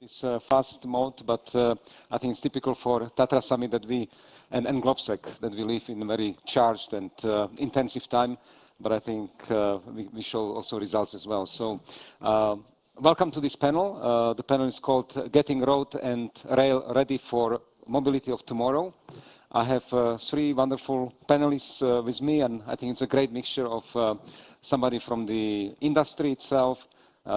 This fast mode, but I think it's typical for TATRA Summit that and GLOBSEC, that we live in a very charged and intensive time, but I think we show also results as well. So welcome to this panel. The panel is called Getting Road and Rail Ready for Mobility of Tomorrow. I have three wonderful panelists with me, and I think it's a great mixture of somebody from the industry itself,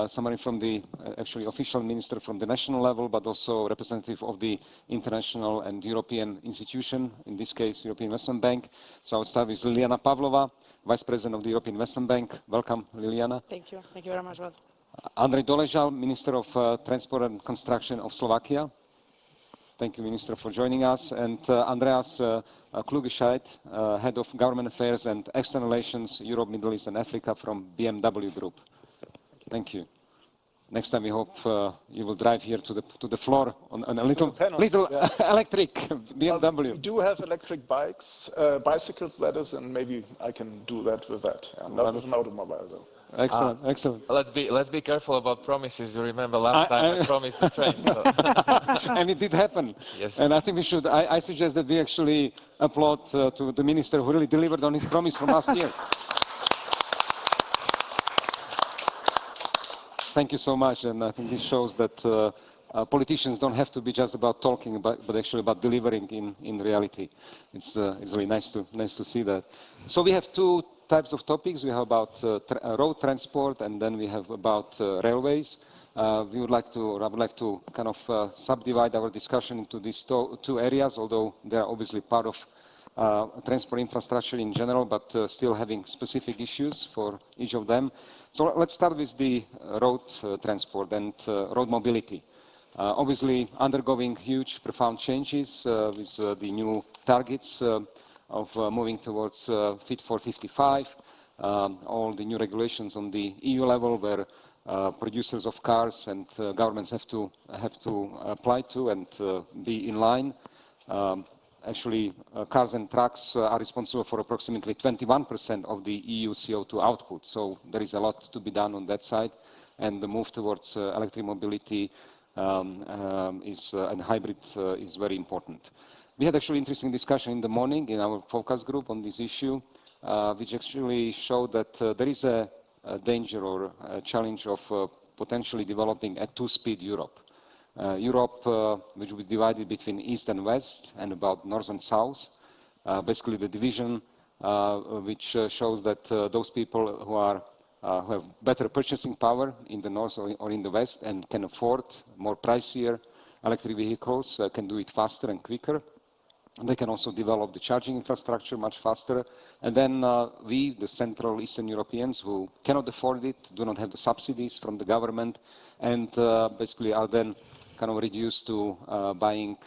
somebody from the actually official minister from the national level, but also representative of the international and European institution, in this case, European Investment Bank. So I'll start with Liliana Pavlova, Vice President of the European Investment Bank. Welcome, Liliana. Thank you. Thank you very much, Rod. Andrej Doležal, Minister of Transport and Construction of Slovakia. Thank you, Minister, for joining us. And Andreas Klugescheid, Head of Government Affairs and External Relations, Europe, Middle East and Africa from BMW Group. Thank you. Next time we hope you will drive here to the floor on a little yeah. Electric BMW. We do have electric bikes, bicycles that is, and maybe I can do that with that. Yeah, not with an automobile though. Excellent, excellent. Let's be careful about promises. You remember last time I promised the train. So. And it did happen. Yes. And I think we should. I suggest that we actually applaud to the minister who really delivered on his promise from last year. Thank you so much, and I think this shows that politicians don't have to be just about talking, but actually about delivering in reality. It's really nice to see that. So we have two types of topics. We have about road transport, and then we have about railways. I would like to kind of subdivide our discussion into these two areas, although they are obviously part of transport infrastructure in general, but still having specific issues for each of them. So let's start with the road transport and road mobility. Obviously undergoing huge, profound changes with the new targets of moving towards Fit for 55, all the new regulations on the EU level where producers of cars and governments have to apply to and be in line. Actually, cars and trucks are responsible for approximately 21% of the EU CO2 output. So there is a lot to be done on that side. And the move towards electric mobility and hybrid is very important. We had actually interesting discussion in the morning in our focus group on this issue, which actually showed that there is a danger or a challenge of potentially developing a two-speed Europe. Europe, which will be divided between East and West and about North and South. Basically the division which shows that those people who have better purchasing power in the North or in the West and can afford more pricier electric vehicles can do it faster and quicker. They can also develop the charging infrastructure much faster. And then we, the Central Eastern Europeans who cannot afford it, do not have the subsidies from the government, and basically are then kind of reduced to buying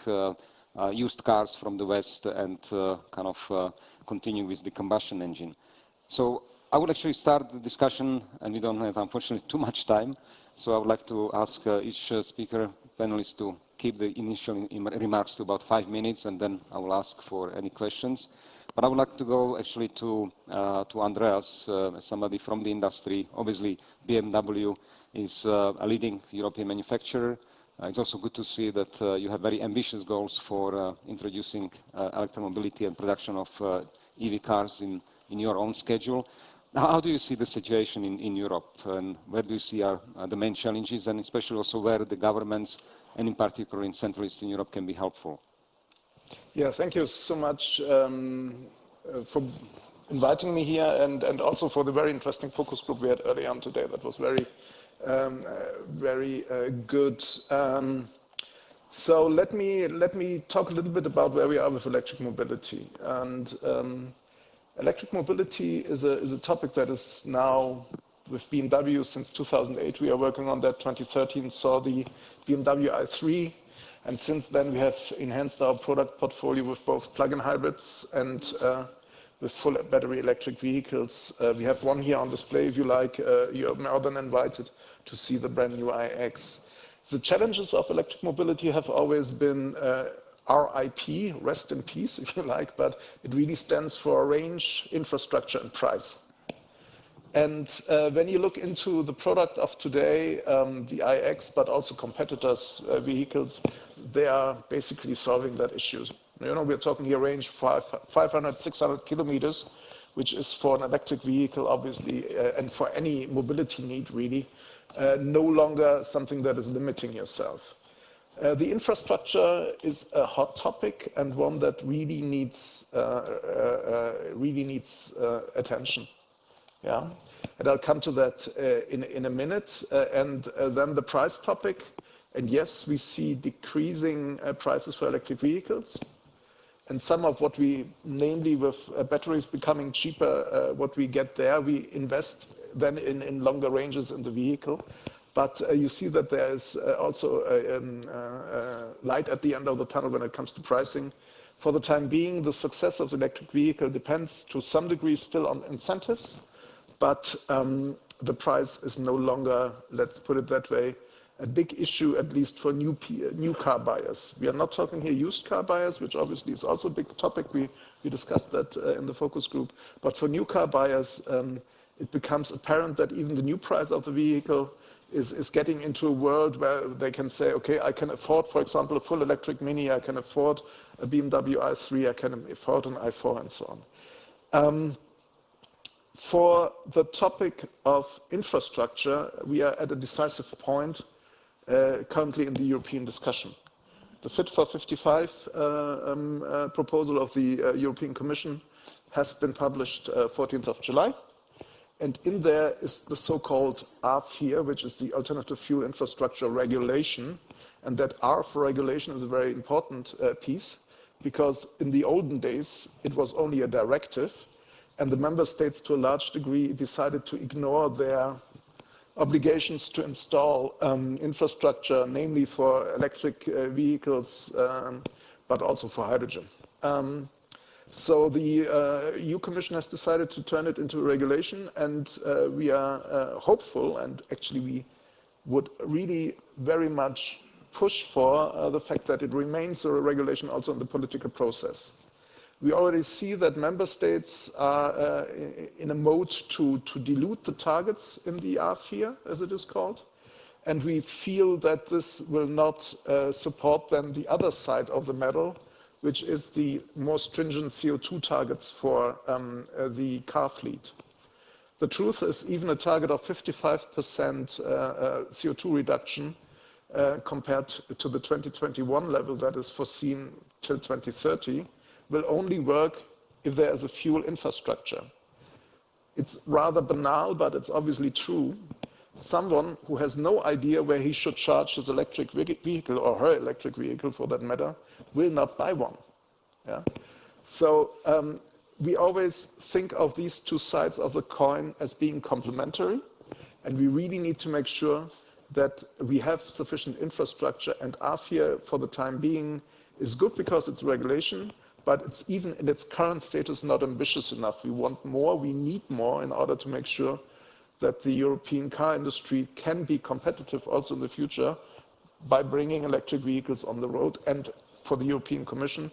used cars from the West and kind of continue with the combustion engine. So I would actually start the discussion, and we don't have, unfortunately, too much time. So I would like to ask each speaker, panelist, to keep the initial remarks to about 5 minutes, and then I will ask for any questions. But I would like to go actually to Andreas, somebody from the industry. Obviously, BMW is a leading European manufacturer. It's also good to see that you have very ambitious goals for introducing electromobility and production of EV cars in your own schedule. How do you see the situation in Europe, and where do you see the main challenges, and especially also where the governments, and in particular in Central Eastern Europe, can be helpful? Yeah, thank you so much for inviting me here, and also for the very interesting focus group we had earlier on today. That was very good. So let me talk a little bit about where we are with electric mobility. And electric mobility is a topic that is now with BMW since 2008. We are working on that. 2013 saw the BMW i3, and since then we have enhanced our product portfolio with both plug-in hybrids and with full battery electric vehicles. We have one here on display if you like. You're more than invited to see the brand new iX. The challenges of electric mobility have always been RIP, rest in peace if you like, but it really stands for range, infrastructure and price. And when you look into the product of today, the iX, but also competitors' vehicles, they are basically solving that issue. You know, we're talking here range 500, 600 kilometers, which is for an electric vehicle, obviously, and for any mobility need, really, no longer something that is limiting yourself. The infrastructure is a hot topic and one that really needs attention. Yeah, and I'll come to that in a minute. And then the price topic. And yes, we see decreasing prices for electric vehicles. And some of what we, namely with batteries becoming cheaper, what we get there, we invest then in longer ranges in the vehicle. But you see that there is also light at the end of the tunnel when it comes to pricing. For the time being, the success of the electric vehicle depends to some degree still on incentives. But the price is no longer, let's put it that way, a big issue, at least for new car buyers. We are not talking here used car buyers, which obviously is also a big topic. We discussed that in the focus group. But for new car buyers, it becomes apparent that even the new price of the vehicle is getting into a world where they can say, okay, I can afford, for example, a full electric Mini, I can afford a BMW i3, I can afford an i4, and so on. For the topic of infrastructure, we are at a decisive point currently in the European discussion. The Fit for 55 proposal of the European Commission has been published 14th of July. And in there is the so-called R4, which is the Alternative Fuel Infrastructure Regulation. And that R for regulation is a very important piece, because in the olden days, it was only a directive. And the member states, to a large degree, decided to ignore their obligations to install infrastructure, namely for electric vehicles, but also for hydrogen. So the EU Commission has decided to turn it into a regulation, and we are hopeful, and actually we would really very much push for the fact that it remains a regulation also in the political process. We already see that member states are in a mode to dilute the targets in the R4, as it is called. And we feel that this will not support then the other side of the medal, which is the more stringent CO2 targets for the car fleet. The truth is, even a target of 55% CO2 reduction compared to the 2021 level that is foreseen till 2030 will only work if there is a fuel infrastructure. It's rather banal, but it's obviously true. Someone who has no idea where he should charge his electric vehicle, or her electric vehicle for that matter, will not buy one. Yeah? So we always think of these two sides of the coin as being complementary, and we really need to make sure that we have sufficient infrastructure, and R4 for the time being is good because it's regulation, but it's even in its current status not ambitious enough. We want more, we need more in order to make sure that the European car industry can be competitive also in the future by bringing electric vehicles on the road, and for the European Commission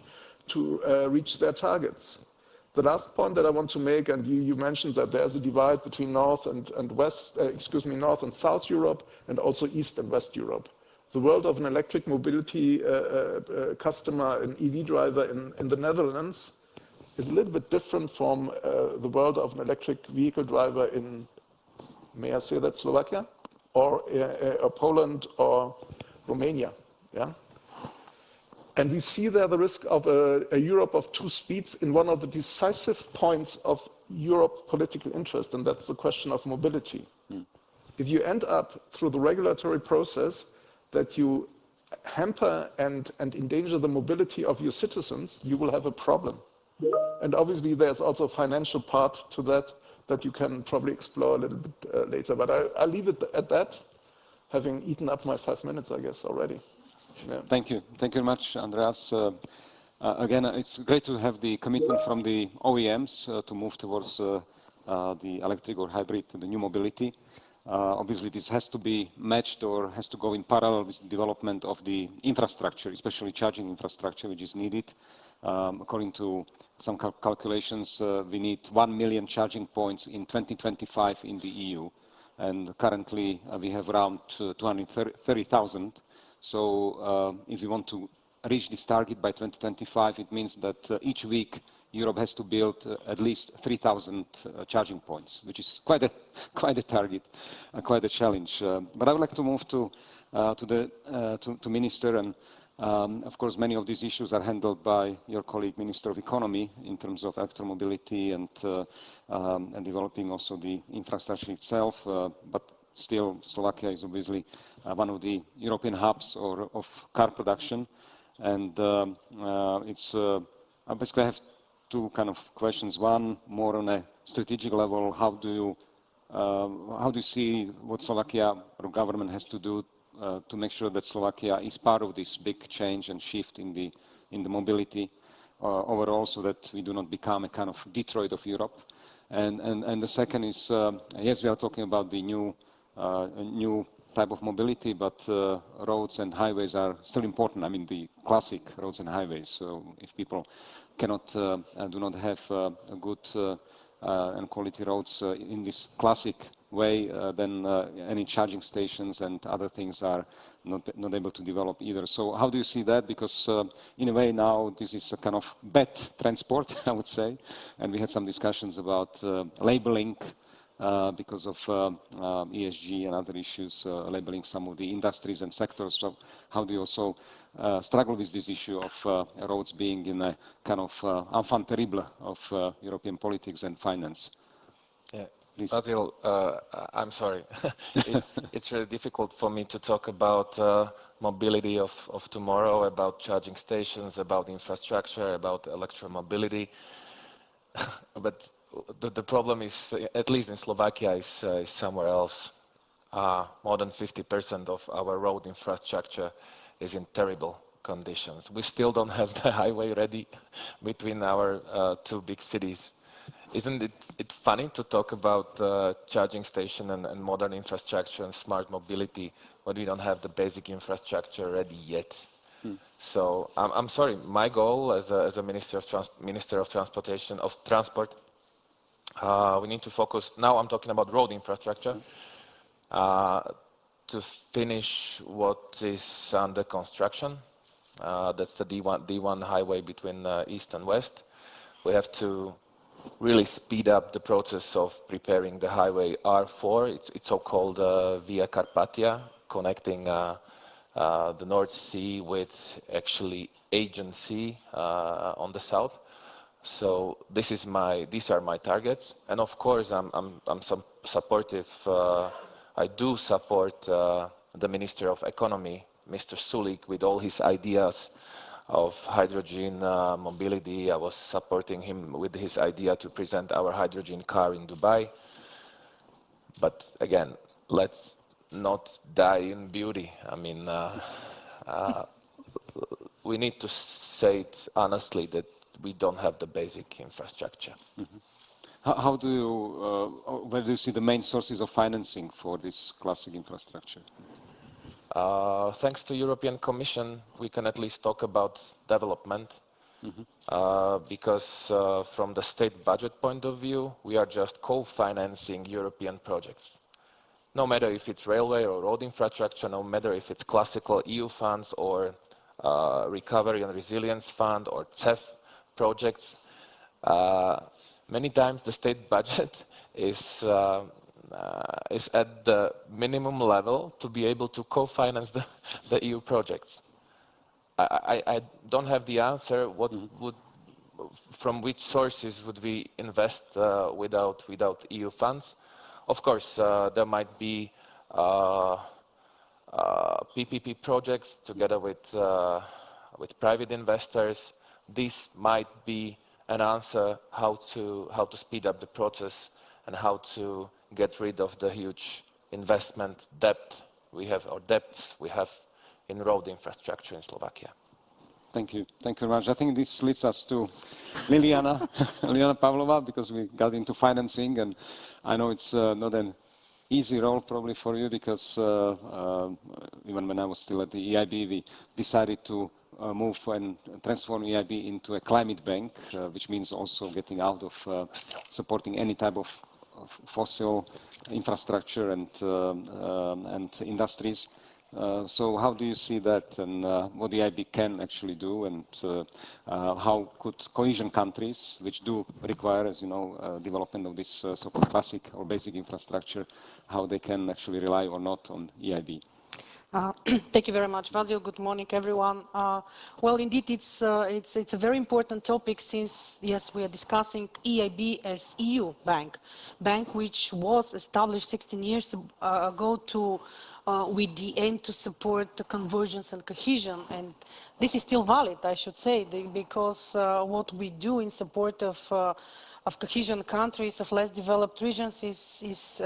to reach their targets. The last point that I want to make, and you mentioned that there's a divide between North and South Europe, and also East and West Europe. The world of an electric mobility customer, an EV driver in the Netherlands, is a little bit different from the world of an electric vehicle driver in, may I say that, Slovakia, or Poland, or Romania. Yeah? And we see there the risk of a Europe of two speeds in one of the decisive points of Europe political interest, and that's the question of mobility. If you end up through the regulatory process that you hamper and endanger the mobility of your citizens, you will have a problem. And obviously there's also a financial part to that you can probably explore a little bit later. But I'll leave it at that, having eaten up my 5 minutes, I guess, already. Yeah. Thank you. Thank you very much, Andreas. Again, it's great to have the commitment from the OEMs to move towards the electric or hybrid, the new mobility. Obviously, this has to be matched or has to go in parallel with the development of the infrastructure, especially charging infrastructure, which is needed. According to some calculations, we need 1 million charging points in 2025 in the EU. And currently, we have around 230,000. So if we want to reach this target by 2025, it means that each week Europe has to build at least 3,000 charging points, which is quite a target, quite a challenge. But I would like to move to Minister, and of course many of these issues are handled by your colleague Minister of Economy in terms of electromobility and developing also the infrastructure itself. But still, Slovakia is obviously one of the European hubs of car production, and I basically have two kind of questions. One, more on a strategic level, how do you see what Slovakia or government has to do to make sure that Slovakia is part of this big change and shift in the mobility overall, so that we do not become a kind of Detroit of Europe? And the second is, yes, we are talking about the new type of mobility, but roads and highways are still important. I mean, the classic roads and highways. So if people do not have good and quality roads in this classic way, then any charging stations and other things are not able to develop either. So how do you see that? Because in a way now this is a kind of bad transport, I would say, and we had some discussions about labeling because of ESG and other issues, labeling some of the industries and sectors. So how do you also struggle with this issue of roads being in a kind of enfant terrible of European politics and finance? Yeah. Please. Basil, I'm sorry. It's really difficult for me to talk about mobility of tomorrow, about charging stations, about infrastructure, about electromobility. But the problem is, at least in Slovakia, is somewhere else. More than 50% of our road infrastructure is in terrible conditions. We still don't have the highway ready between our two big cities. Isn't it funny to talk about charging station and modern infrastructure and smart mobility when we don't have the basic infrastructure ready yet? So I'm sorry. My goal as a Minister of Transport, we need to focus. Now I'm talking about road infrastructure. To finish what is under construction, that's the D1 highway between east and west. We have to really speed up the process of preparing the highway R4. It's so-called Via Carpathia, connecting the North Sea with actually Aegean Sea on the south. So these are my targets, and of course I'm supportive. I do support the Minister of Economy, Mr. Sulik, with all his ideas of hydrogen mobility. I was supporting him with his idea to present our hydrogen car in Dubai. But again, let's not die in beauty. I mean, we need to say it honestly that we don't have the basic infrastructure. Mm-hmm. Where do you see the main sources of financing for this classic infrastructure? Thanks to European Commission, we can at least talk about development, because from the state budget point of view, we are just co-financing European projects. No matter if it's railway or road infrastructure, no matter if it's classical EU funds or Recovery and Resilience Fund or CEF projects, many times the state budget is at the minimum level to be able to co-finance the EU projects. I don't have the answer. From which sources would we invest without EU funds? Of course, there might be PPP projects together with private investors. This might be an answer how to speed up the process and how to get rid of the huge investment debts we have in road infrastructure in Slovakia. Thank you very much. I think this leads us to Liliana Pavlova, because we got into financing, and I know it's not an easy role probably for you, because even when I was still at the EIB, we decided to move and transform EIB into a climate bank, which means also getting out of supporting any type of fossil infrastructure and industries. So how do you see that, and what the EIB can actually do, and how could cohesion countries, which do require, as you know, development of this so-called classic or basic infrastructure, how they can actually rely or not on EIB? Thank you very much, Vasil. Good morning, everyone. Well, indeed, it's a very important topic since, yes, we are discussing EIB as EU bank which was established 16 years ago with the aim to support the convergence and cohesion. And this is still valid, I should say, because what we do in support of cohesion countries, of less developed regions, is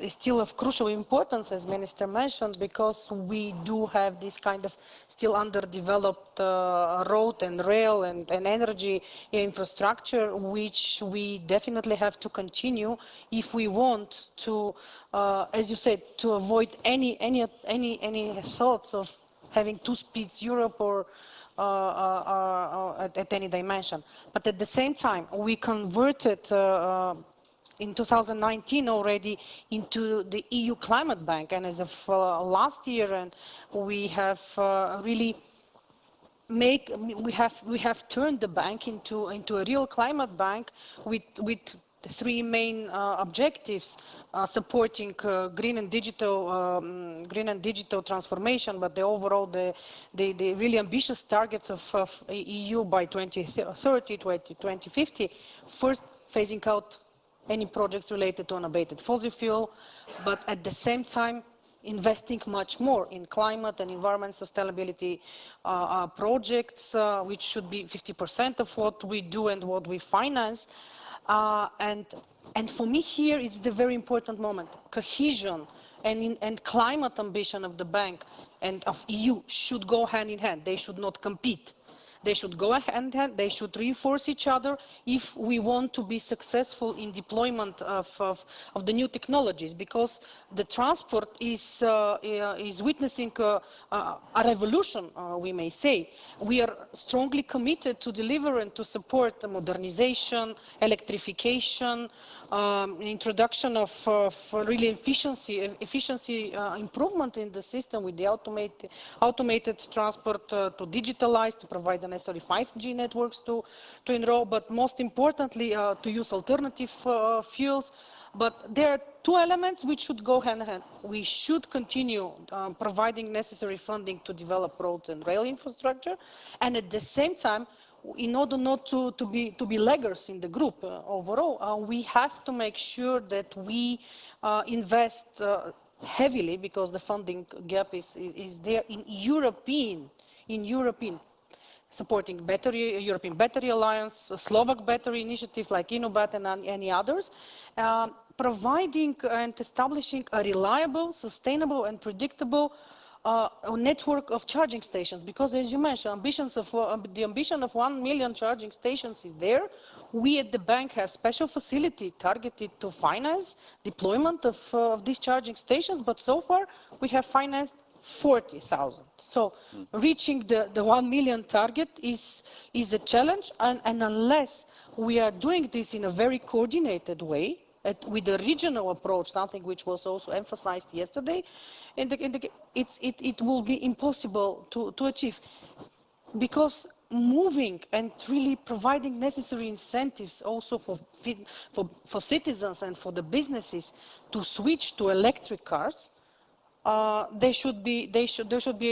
still of crucial importance, as Minister mentioned, because we do have this kind of still underdeveloped road and rail and energy infrastructure, which we definitely have to continue if we want to, as you said, to avoid any thoughts of having two speeds Europe or at any dimension. But at the same time, we converted in 2019 already into the EU Climate Bank, and as of last year, and we have really we have turned the bank into a real climate bank with the three main objectives: supporting green and digital transformation, but the overall the really ambitious targets of EU by 2030, 2050. First, phasing out any projects related to unabated fossil fuel, but at the same time investing much more in climate and environment sustainability projects, which should be 50% of what we do and what we finance. And for me here, it's the very important moment. Cohesion and climate ambition of the bank and of EU should go hand in hand. They should not compete. They should go hand in hand. They should reinforce each other if we want to be successful in deployment of the new technologies, because the transport is witnessing a revolution, we may say. We are strongly committed to deliver and to support modernization, electrification, introduction of really efficiency improvement in the system with the automated transport, to digitalize, to provide the necessary 5G networks to enroll, but most importantly to use alternative fuels. But there are two elements which should go hand in hand. We should continue providing necessary funding to develop roads and rail infrastructure, and at the same time, in order not to be laggards in the group overall, we have to make sure that we invest heavily, because the funding gap is there, in European, supporting European Battery Alliance, Slovak Battery Initiative like Innobat and any others, providing and establishing a reliable, sustainable and predictable network of charging stations, because as you mentioned, the ambition of 1 million charging stations is there. We at the bank have special facility targeted to finance deployment of these charging stations, but so far we have financed 40,000. So reaching the 1 million target is a challenge, and unless we are doing this in a very coordinated way, with a regional approach, something which was also emphasized yesterday, it will be impossible to achieve. Because moving and really providing necessary incentives also for citizens and for the businesses to switch to electric cars, there should be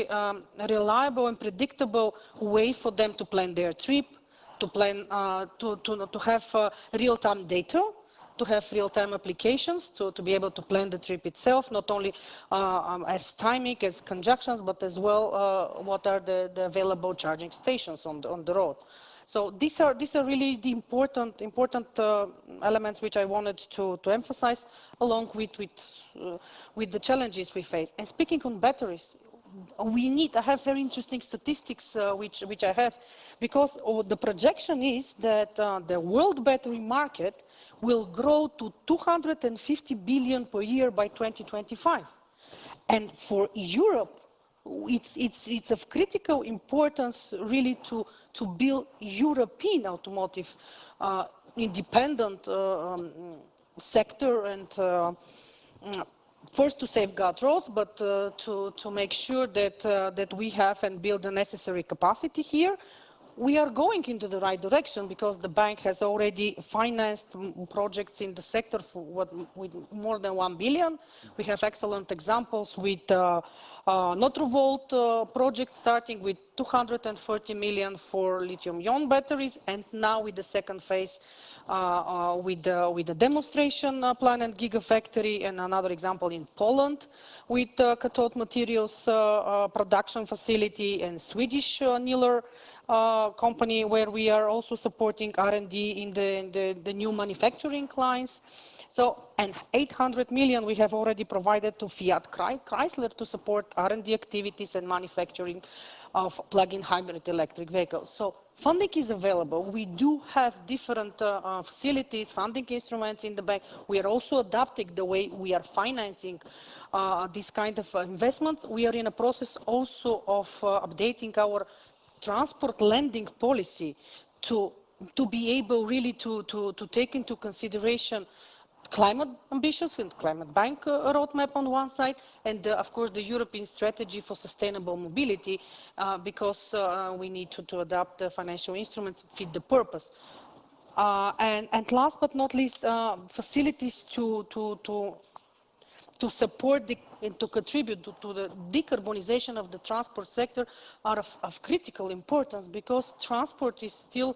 a reliable and predictable way for them to plan their trip, to plan to have real-time data, to have real-time applications, to be able to plan the trip itself, not only as timing, as conjunctions, but as well what are the available charging stations on the road. So these are really the important elements which I wanted to emphasize, along with the challenges we face. And speaking on batteries, I have very interesting statistics which I have, because the projection is that the world battery market will grow to 250 billion per year by 2025. And for Europe, it's of critical importance really to build European automotive independent sector and first to safeguard roads, but to make sure that we have and build the necessary capacity here. We are going into the right direction because the bank has already financed projects in the sector for with more than 1 billion. We have excellent examples with Notrovolt project starting with 230 million for lithium-ion batteries, and now with the second phase with the demonstration plant and gigafactory, and another example in Poland with cathode materials production facility, and Swedish Niller company where we are also supporting R&D in the new manufacturing lines. So, and 800 million we have already provided to Fiat Chrysler to support R&D activities and manufacturing of plug-in hybrid electric vehicles. So funding is available. We do have different facilities, funding instruments in the bank. We are also adapting the way we are financing these kind of investments. We are in a process also of updating our transport lending policy to be able really to take into consideration climate ambitions and climate bank roadmap on one side, and of course the European strategy for sustainable mobility, because we need to adapt the financial instruments fit the purpose. And last but not least, facilities to support and to contribute to the decarbonization of the transport sector are of critical importance, because transport is still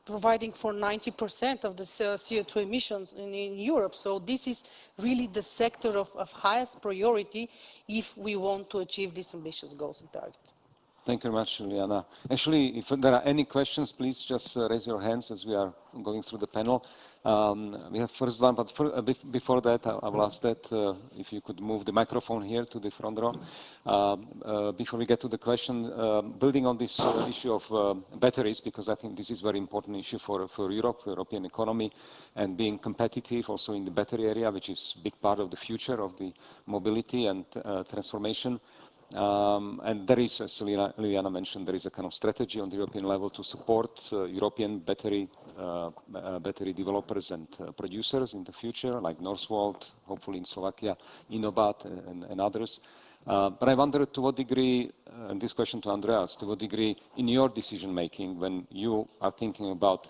providing for 90% of the CO2 emissions in Europe. So this is really the sector of highest priority if we want to achieve these ambitious goals and targets. Thank you very much, Juliana. Actually, if there are any questions, please just raise your hands as we are going through the panel. We have first one, but before that, I will ask that if you could move the microphone here to the front row. Before we get to the question, building on this issue of batteries, because I think this is a very important issue for Europe, for European economy, and being competitive also in the battery area, which is a big part of the future of the mobility and transformation. And there is, as Liliana mentioned, there is a kind of strategy on the European level to support European battery developers and producers in the future, like Northvolt, hopefully in Slovakia, Inobat, and others. But I wonder to what degree, and this question to Andreas, to what degree in your decision making, when you are thinking about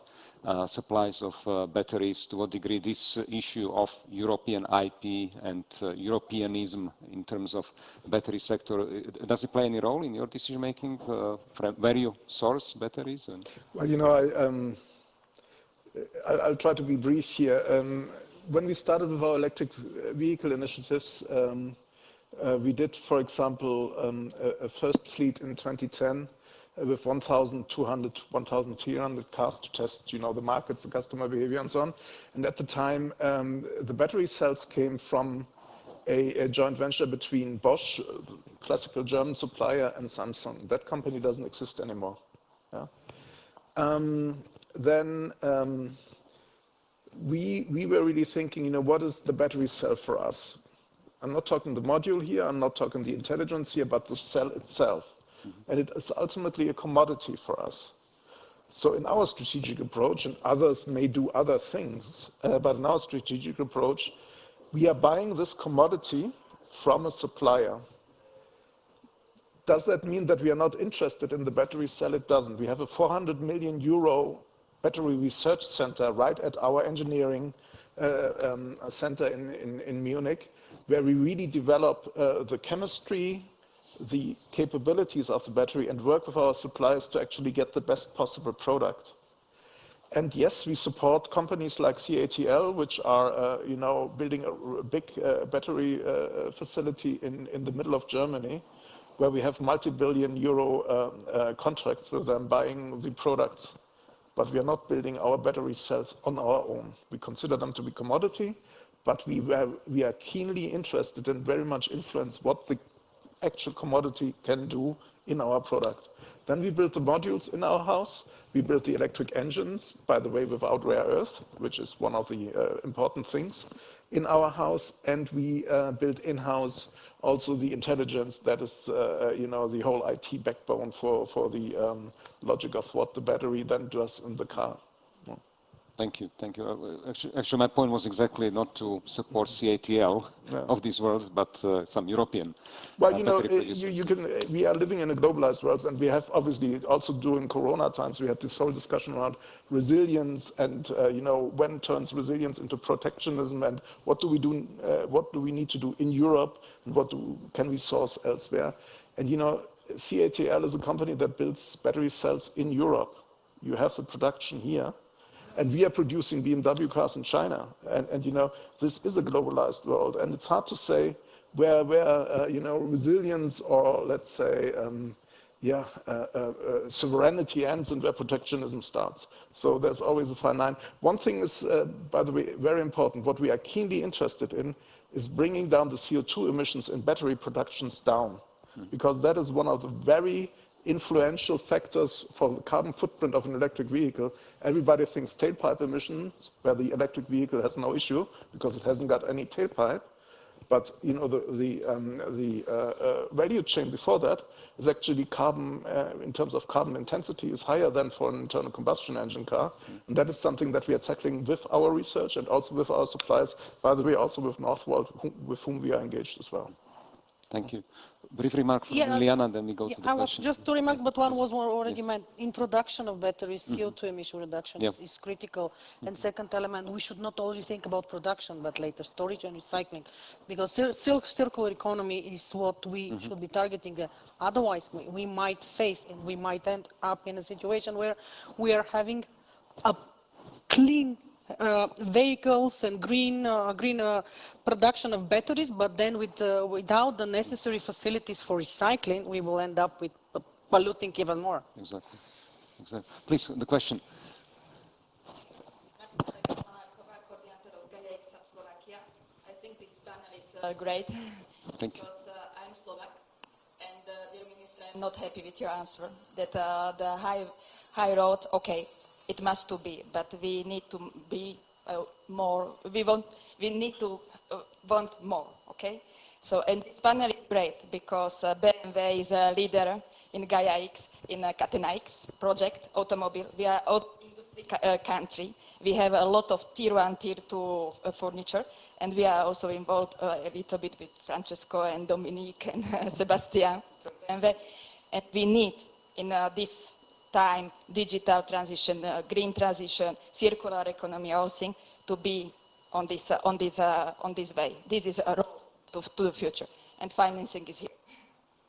supplies of batteries, to what degree this issue of European IP and Europeanism in terms of battery sector, does it play any role in your decision making, where you source batteries? Well, you know, I'll try to be brief here. When we started with our electric vehicle initiatives, we did, for example, a first fleet in 2010 with 1,200, 1,300 cars to test, you know, the markets, the customer behavior, and so on. And at the time, the battery cells came from a joint venture between Bosch, classical German supplier, and Samsung. That company doesn't exist anymore. Yeah? Then we were really thinking, you know, what is the battery cell for us? I'm not talking the module here, I'm not talking the intelligence here, but the cell itself. And it is ultimately a commodity for us. So in our strategic approach, and others may do other things, but in our strategic approach, we are buying this commodity from a supplier. Does that mean that we are not interested in the battery cell? It doesn't. We have a 400 million euro battery research center right at our engineering center in Munich, where we really develop the chemistry, the capabilities of the battery, and work with our suppliers to actually get the best possible product. And yes, we support companies like CATL, which are you know, building a big battery facility in the middle of Germany, where we have multi-billion euro contracts with them buying the products. But we are not building our battery cells on our own. We consider them to be commodity, but we are keenly interested and very much influence what the actual commodity can do in our product. Then we built the modules in our house. We built the electric engines, by the way, without rare earth, which is one of the important things in our house. And we built in-house also the intelligence that is, the whole IT backbone for the logic of what the battery then does in the car. Thank you, thank you. Actually, my point was exactly not to support CATL of this world, but some European. Well, we are living in a globalized world, and we have obviously also during Corona times, we had this whole discussion around resilience and, when turns resilience into protectionism, and what do we need to do in Europe, and can we source elsewhere? And, CATL is a company that builds battery cells in Europe. You have the production here. And we are producing BMW cars in China. And this is a globalized world. And it's hard to say where resilience or, let's say, sovereignty ends and where protectionism starts. So there's always a fine line. One thing is, by the way, very important. What we are keenly interested in is bringing down the CO2 emissions in battery productions down. Because that is one of the very influential factors for the carbon footprint of an electric vehicle. Everybody thinks tailpipe emissions, where the electric vehicle has no issue because it hasn't got any tailpipe. But the value chain before that is actually carbon, in terms of carbon intensity, is higher than for an internal combustion engine car. And that is something that we are tackling with our research and also with our suppliers, by the way, also with Northvolt, with whom we are engaged as well. Thank you. Brief remark from Liana, then we go to the question. Just two remarks, but one was already meant. In production of batteries, CO2 emission reduction is critical. And second element, we should not only think about production, but later storage and recycling, because circular economy is what we should be targeting. Otherwise, we might face and we might end up in a situation where we are having a clean vehicles and green production of batteries, but then without the necessary facilities for recycling, we will end up with polluting even more. Exactly. Please, the question. I think this panel is great. Thank you. Because I'm Slovak, and dear Minister, I'm not happy with your answer that the high road, okay, it must to be, but we need to be more. We need to want more. Okay. So, and this panel is great because BMW is a leader in Gaia X, in Catena X project, automobile. We are industry country. We have a lot of tier 1, tier 2 furniture, and we are also involved a little bit with Francesco and Dominique and Sebastian from BMW. And we need in this time, digital transition, green transition, circular economy, all things to be on this way. This is a road to the future, and financing is here.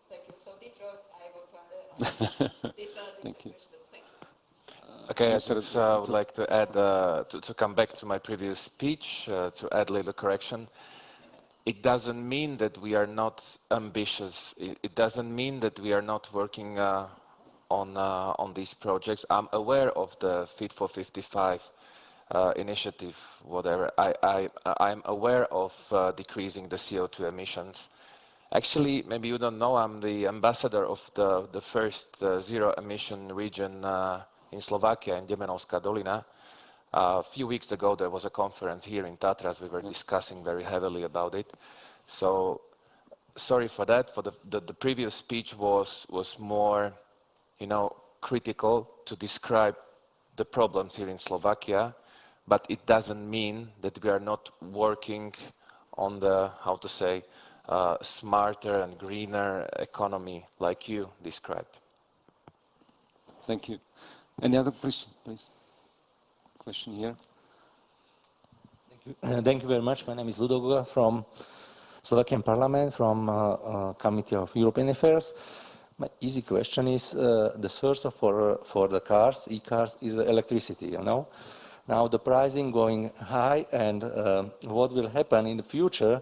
Thank you. So Detroit, I will plan this Thank you. question. Thank you. Okay, I would like to add, to come back to my previous speech, to add a little correction. It doesn't mean that we are not ambitious. It doesn't mean that we are not working on these projects. I'm aware of the Fit for 55 initiative, whatever. I'm aware of decreasing the CO2 emissions. Actually, maybe you don't know, I'm the ambassador of the first zero-emission region in Slovakia, in Demenovská dolina. A few weeks ago, there was a conference here in Tatras. We were discussing very heavily about it. So, sorry for that. For the previous speech was more, critical to describe the problems here in Slovakia, but it doesn't mean that we are not working on the, smarter and greener economy like you described. Thank you. Any other, please? Question here. Thank you. Thank you very much. My name is Ludovic from Slovakian Parliament, from Committee of European Affairs. My easy question is, the source for the cars, e-cars, is electricity, Now the pricing going high, and what will happen in the future?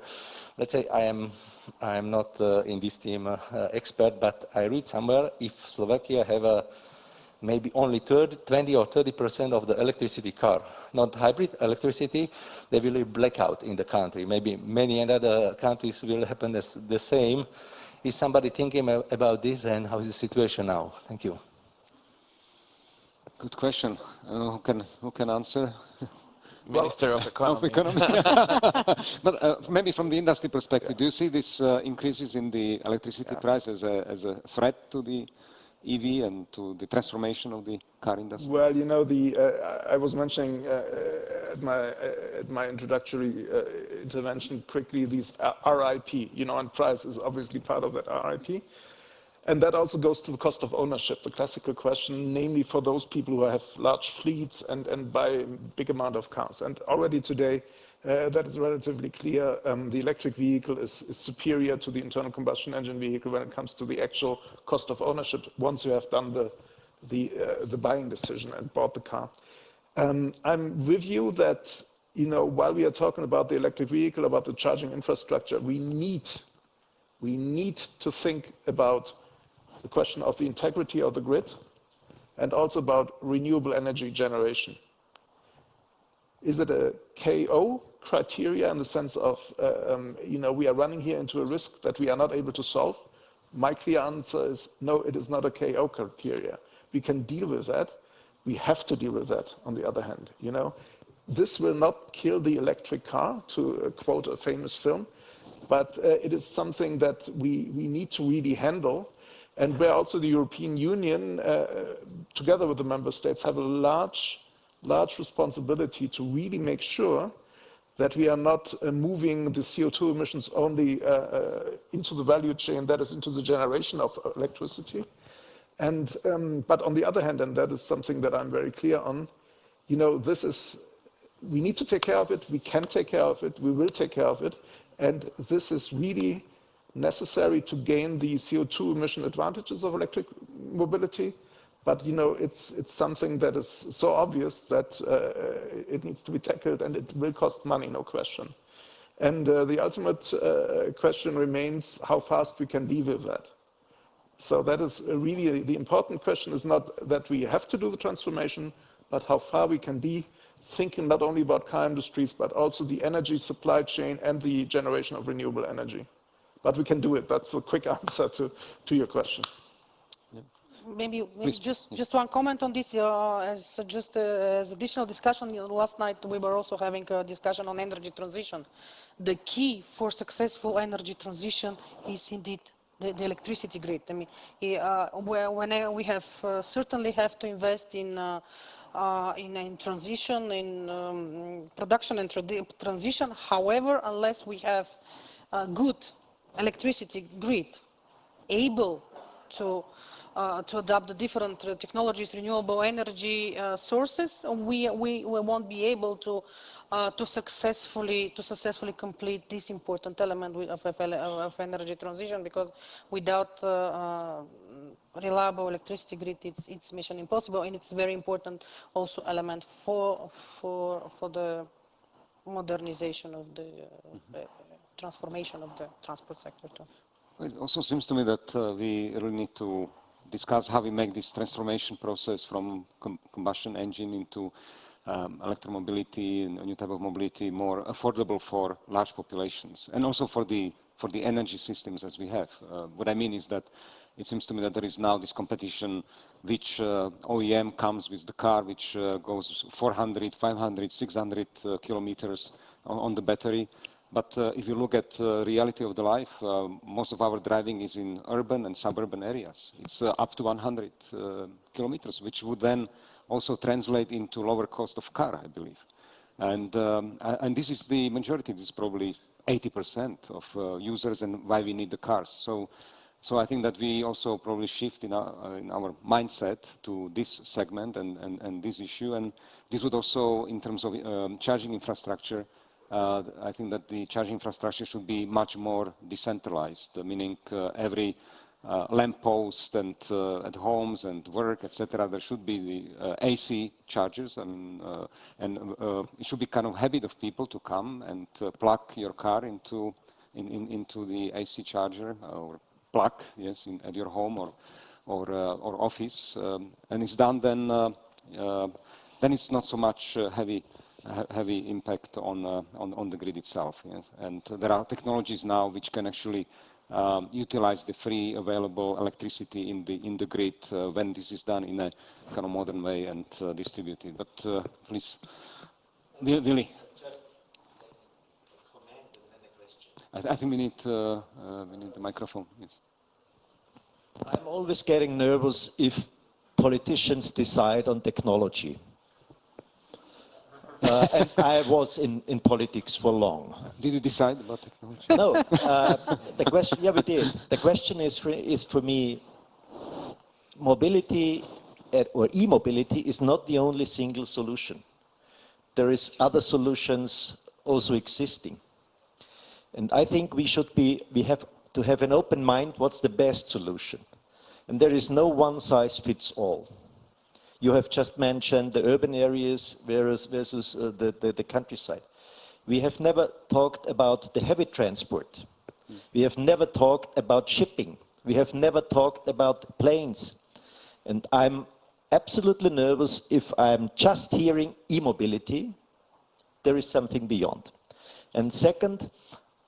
Let's say I am not in this team expert, but I read somewhere if Slovakia have maybe only 20 or 30% of the electricity car, not hybrid electricity, there will be blackout in the country. Maybe many other countries will happen the same. Is somebody thinking about this, and how is the situation now? Thank you. Good question. Who can answer? Minister of Economy. But maybe from the industry perspective, do you see these increases in the electricity price as a threat to the EV and to the transformation of the car industry? Well, you know, I was mentioning at my introductory intervention quickly these RIP, you know, and price is obviously part of that RIP. And that also goes to the cost of ownership, the classical question, namely for those people who have large fleets and buy a big amount of cars. And already today, that is relatively clear. The electric vehicle is superior to the internal combustion engine vehicle when it comes to the actual cost of ownership once you have done the buying decision and bought the car. I'm with you that, you know, while we are talking about the electric vehicle, about the charging infrastructure, we need to think about the question of the integrity of the grid and also about renewable energy generation. Is it a KO criteria in the sense of, you know, we are running here into a risk that we are not able to solve? My clear answer is no, it is not a KO criteria. We can deal with that. We have to deal with that, on the other hand, you know. This will not kill the electric car, to quote a famous film, but it is something that we need to really handle, and where also the European Union, together with the member states, have a large responsibility to really make sure that we are not moving the CO2 emissions only into the value chain, that is into the generation of electricity. And, but on the other hand, and that is something that I'm very clear on, you know, we need to take care of it, we can take care of it, we will take care of it, and this is really necessary to gain the CO2 emission advantages of electric mobility. But you know, it's something that is so obvious that it needs to be tackled, and it will cost money, no question. And the ultimate question remains how fast we can deal with that. So that is really the important question, is not that we have to do the transformation, but how far we can be, thinking not only about car industries, but also the energy supply chain and the generation of renewable energy. But we can do it. That's the quick answer to your question. Maybe just one comment on this, as additional discussion. Last night we were also having a discussion on energy transition. The key for successful energy transition is indeed the electricity grid. I mean, we have certainly have to invest in transition, in production and transition. However, unless we have a good electricity grid able to adopt the different technologies, renewable energy sources, we won't be able to successfully complete this important element of energy transition, because without reliable electricity grid, it's mission impossible, and it's very important also element for the modernization of the transformation of the transport sector too. It also seems to me that we really need to discuss how we make this transformation process from combustion engine into electromobility and a new type of mobility more affordable for large populations, and also for the energy systems as we have. What I mean is that it seems to me that there is now this competition, which OEM comes with the car which goes 400, 500, 600 kilometers on the battery. But if you look at the reality of the life, most of our driving is in urban and suburban areas. It's up to 100 kilometers, which would then also translate into lower cost of car, I believe. And this is the majority. This is probably 80% of users, and why we need the cars. So I think that we also probably shift in our mindset to this segment and this issue. And this would also, in terms of charging infrastructure, I think that the charging infrastructure should be much more decentralized, meaning every lamppost and at homes and work, etc., there should be the AC chargers, and it should be kind of habit of people to come and plug your car into the AC charger, or plug, yes, at your home or office, and it's done. Then it's not so much heavy impact on the grid itself. Yes, and there are technologies now which can actually utilize the free available electricity in the grid when this is done in a kind of modern way and distributed. But please, Willy. Just comment and then a question. I think we need the microphone. Yes. I'm always getting nervous if politicians decide on technology. And I was in politics for long. Did you decide about technology? No, the question, yeah, we did. The question is for me, mobility or e-mobility is not the only single solution. There is other solutions also existing. And I think we have to have an open mind, what's the best solution? And there is no one size fits all. You have just mentioned the urban areas versus the countryside. We have never talked about the heavy transport. We have never talked about shipping. We have never talked about planes. And I'm absolutely nervous if I'm just hearing e-mobility, there is something beyond. And second,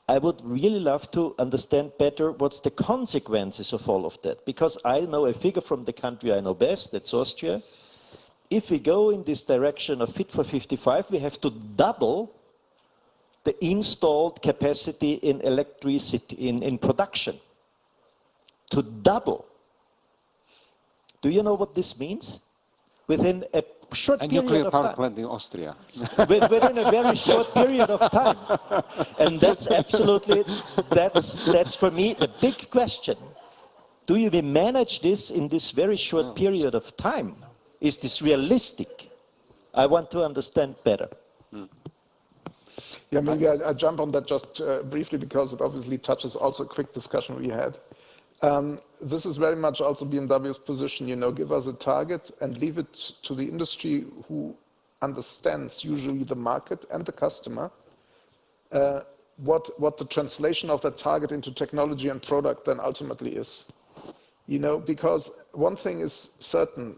I would really love to understand better what's the consequences of all of that. Because I know a figure from the country I know best, that's Austria. If we go in this direction of Fit for 55, we have to double the installed capacity in electricity, in production. To double. Do you know what this means? Within a short period of time. Nuclear power plant in Austria. Within a very short period of time. And that's absolutely, that's for me a big question. Do you manage this in this very short period of time? Is this realistic? I want to understand better. Yeah, maybe I jump on that just briefly because it obviously touches also a quick discussion we had. This is very much also BMW's position, you know, give us a target and leave it to the industry who understands usually the market and the customer, what the translation of that target into technology and product then ultimately is. You know, because one thing is certain,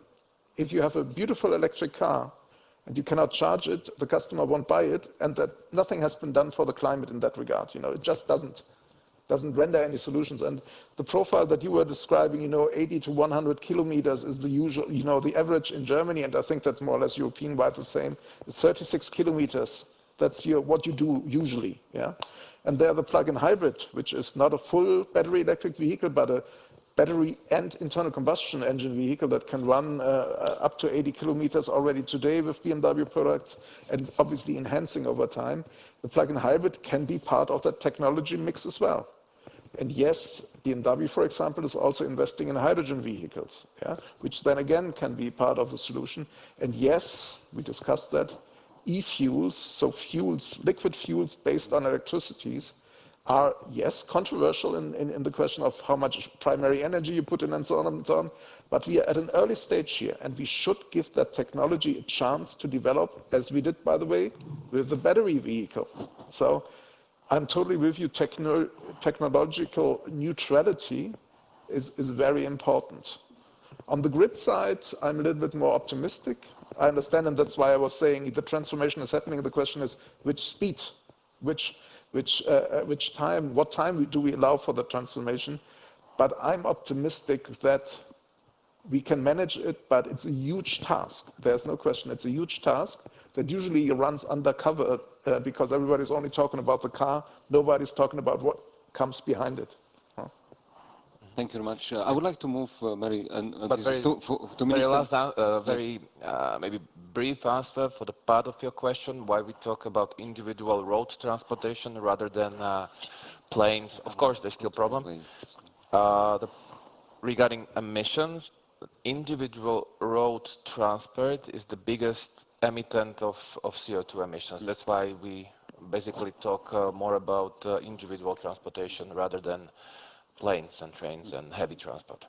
if you have a beautiful electric car and you cannot charge it, the customer won't buy it, and that nothing has been done for the climate in that regard. You know, it just doesn't render any solutions. And the profile that you were describing, you know, 80 to 100 kilometers is the usual, you know, the average in Germany, and I think that's more or less European-wide the same, is 36 kilometers. That's what you do usually, yeah? And there the plug-in hybrid, which is not a full battery electric vehicle, but a battery and internal combustion engine vehicle that can run up to 80 kilometers already today with BMW products and obviously enhancing over time. The plug-in hybrid can be part of that technology mix as well. And yes, BMW, for example, is also investing in hydrogen vehicles, yeah, which then again can be part of the solution. And yes, we discussed that, e-fuels, so fuels, liquid fuels based on electricities, are, yes, controversial in the question of how much primary energy you put in and so on and so on, but we are at an early stage here, and we should give that technology a chance to develop, as we did, by the way, with the battery vehicle. So I'm totally with you, technological neutrality is very important. On the grid side, I'm a little bit more optimistic. I understand, and that's why I was saying the transformation is happening. The question is, which speed, which time, what time do we allow for the transformation? But I'm optimistic that we can manage it, but it's a huge task. There's no question, it's a huge task that usually runs undercover because everybody's only talking about the car, nobody's talking about what comes behind it. Thank you very much. I would like to move, Mary, and to very last, very maybe brief answer for the part of your question, why we talk about individual road transportation rather than planes. Of course, there's still a problem. Regarding emissions, individual road transport is the biggest emittent of CO2 emissions. That's why we basically talk more about individual transportation rather than planes and trains and heavy transport.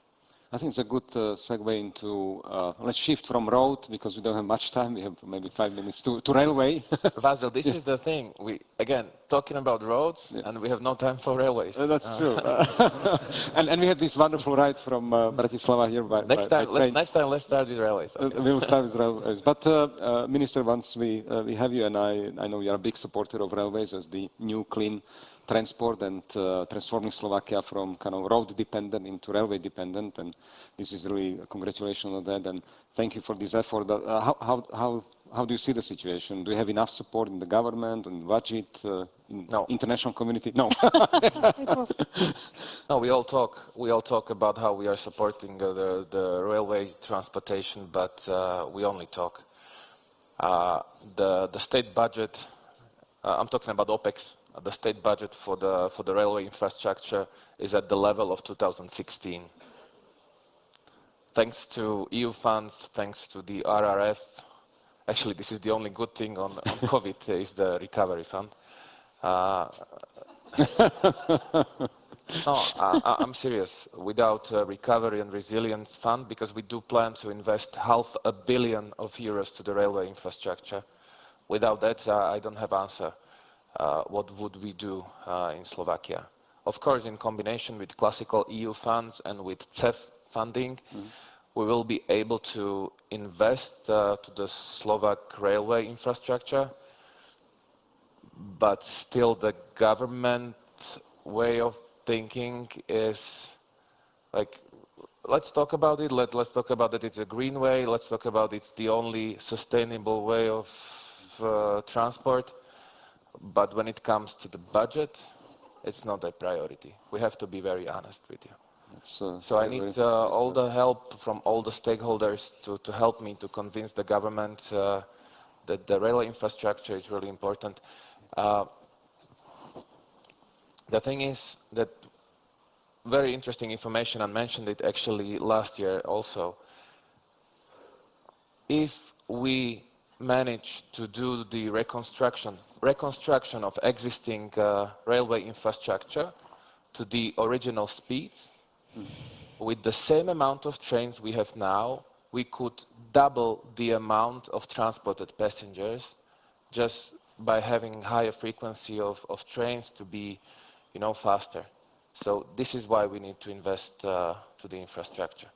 I think it's a good segue into, let's shift from road, because we don't have much time, we have maybe 5 minutes, to railway. Vasil, this is the thing, we, again, talking about roads, and we have no time for railways. That's true. And we had this wonderful ride from Bratislava here by next time, let's start with railways. Okay. We'll start with railways. But Minister, once we have you, and I know you're a big supporter of railways as the new clean transport and transforming Slovakia from kind of road dependent into railway dependent. And this is really congratulations on that. And thank you for this effort. How do you see the situation? Do you have enough support in the government and budget, in No. international community? No. No, we all talk about how we are supporting the railway transportation, but we only talk. The state budget, I'm talking about OPEX, the state budget for the railway infrastructure is at the level of 2016. Thanks to EU funds, thanks to the RRF, actually this is the only good thing on COVID is the recovery fund. No, I'm serious. Without a recovery and resilience fund, because we do plan to invest €500 million to the railway infrastructure. Without that, I don't have answer. What would we do in Slovakia? Of course, in combination with classical EU funds and with CEF funding, we will be able to invest to the Slovak railway infrastructure, but still the government way of thinking is like, let's talk about it, let's talk about that it's a green way, let's talk about it's the only sustainable way of transport, but when it comes to the budget, it's not a priority. We have to be very honest with you. So I need all the help from all the stakeholders to help me to convince the government that the railway infrastructure is really important. The thing is that very interesting information, I mentioned it actually last year also. If we manage to do the reconstruction of existing railway infrastructure to the original speeds, with the same amount of trains we have now, we could double the amount of transported passengers just by having higher frequency of trains to be, faster. So this is why we need to invest to the infrastructure.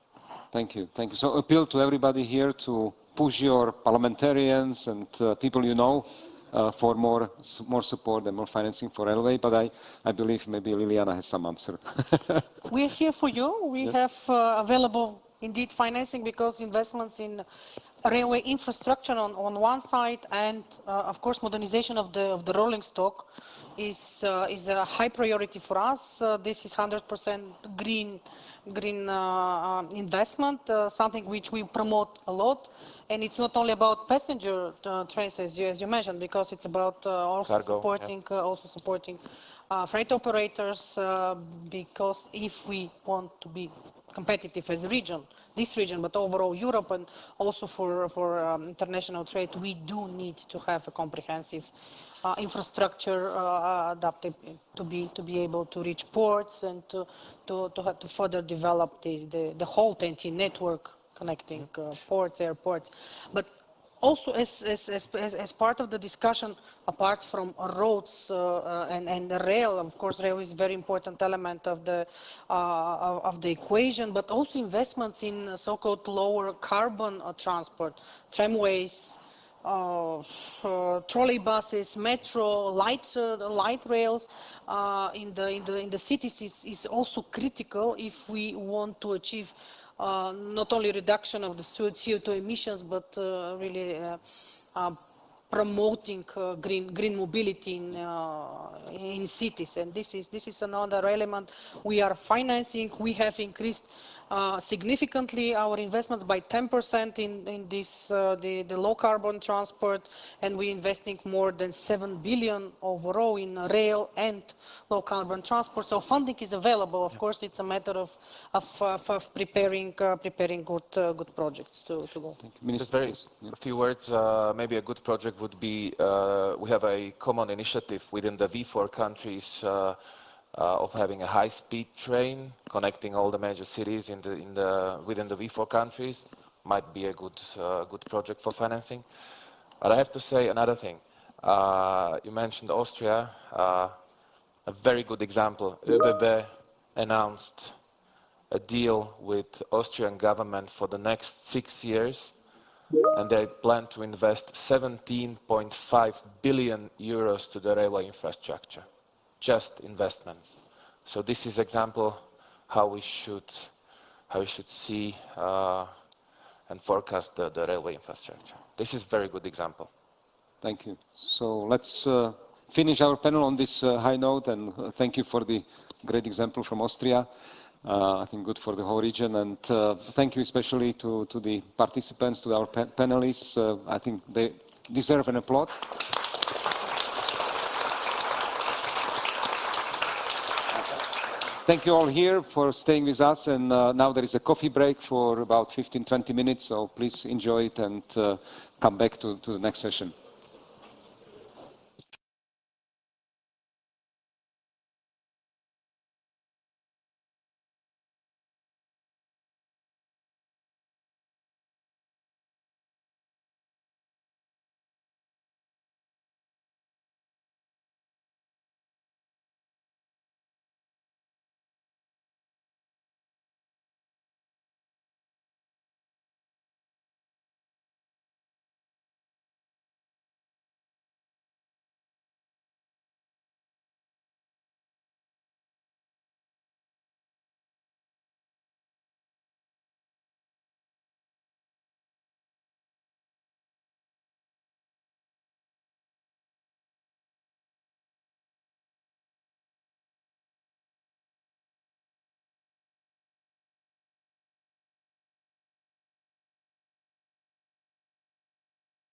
Thank you. Thank you. So appeal to everybody here to push your parliamentarians and people you know for more support and more financing for railway. But I believe maybe Liliana has some answer. We're here for you. We have available indeed financing because investments in railway infrastructure on one side and of course modernization of the rolling stock is a high priority for us. This is 100% green investment, something which we promote a lot. And it's not only about passenger trains, as you mentioned, because it's about also supporting freight operators. Because if we want to be competitive as a region, this region, but overall Europe, and also for international trade, we do need to have a comprehensive infrastructure adapted to be able to reach ports and to further develop the whole TEN-T network connecting ports, airports. But also as part of the discussion, apart from roads and the rail, of course, rail is a very important element of the equation, but also investments in so-called lower carbon transport, tramways, trolley buses, metro, light rails in the cities is also critical if we want to achieve not only reduction of the CO2 emissions, but really promoting green mobility in cities. And this is another element we are financing. We have increased significantly our investments by 10% in this the low carbon transport, and we're investing more than 7 billion overall in rail and low carbon transport. So funding is available. Of course, it's a matter of preparing good projects to go. Just very a few words. Maybe a good project would be we have a common initiative within the V4 countries of having a high-speed train connecting all the major cities within the V4 countries. Might be a good project for financing. But I have to say another thing. You mentioned Austria. A very good example. ÖBB announced a deal with Austrian government for the next 6 years, and they plan to invest 17.5 billion euros to the railway infrastructure. just investments. So this is example how we should see and forecast the railway infrastructure. This is very good example. Thank you. So let's finish our panel on this high note, and thank you for the great example from Austria. I think good for the whole region, and thank you especially to the participants, to our panelists. I think they deserve an applause. Thank you all here for staying with us, and now there is a coffee break for about 15-20 minutes, so please enjoy it and come back to the next session.